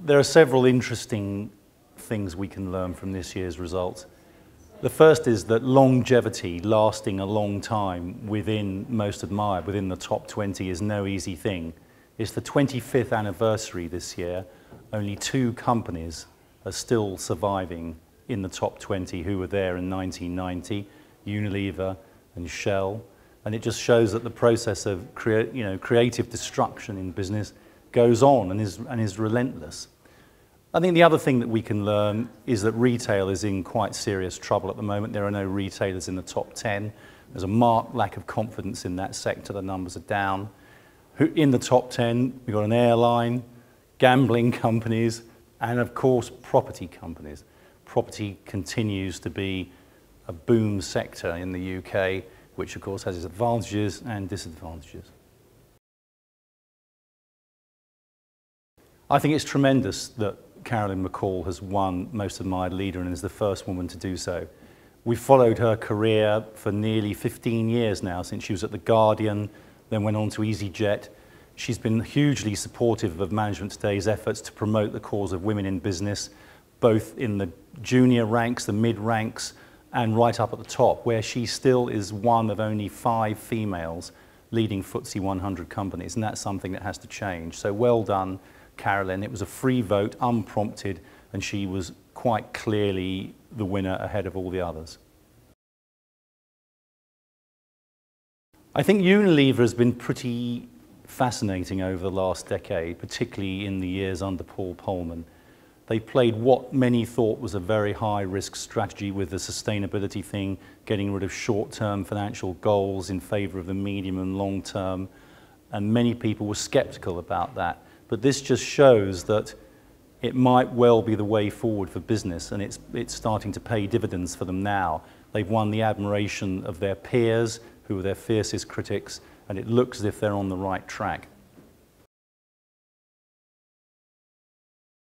There are several interesting things we can learn from this year's results. The first is that longevity, lasting a long time within Most Admired, within the top 20, is no easy thing. It's the 25th anniversary this year. Only 2 companies are still surviving in the top 20 who were there in 1990, Unilever and Shell. And it just shows that the process of creative destruction in business goes on and is relentless. I think the other thing that we can learn is that retail is in quite serious trouble at the moment. There are no retailers in the top 10. There's a marked lack of confidence in that sector. The numbers are down. In the top 10, we've got an airline, gambling companies, and of course, property companies. Property continues to be a boom sector in the UK, which of course has its advantages and disadvantages. I think it's tremendous that Carolyn McCall has won Most Admired Leader and is the first woman to do so. We've followed her career for nearly 15 years now, since she was at The Guardian, then went on to EasyJet. She's been hugely supportive of Management Today's efforts to promote the cause of women in business, both in the junior ranks, the mid ranks, and right up at the top, where she still is one of only 5 females leading FTSE 100 companies, and that's something that has to change. So well done, Carolyn. It was a free vote, unprompted, and she was quite clearly the winner ahead of all the others. I think Unilever has been pretty fascinating over the last decade, particularly in the years under Paul Polman. They played what many thought was a very high-risk strategy with the sustainability thing, getting rid of short-term financial goals in favor of the medium and long-term, and many people were skeptical about that. But this just shows that it might well be the way forward for business, and it's starting to pay dividends for them now. They've won the admiration of their peers, who were their fiercest critics, and it looks as if they're on the right track.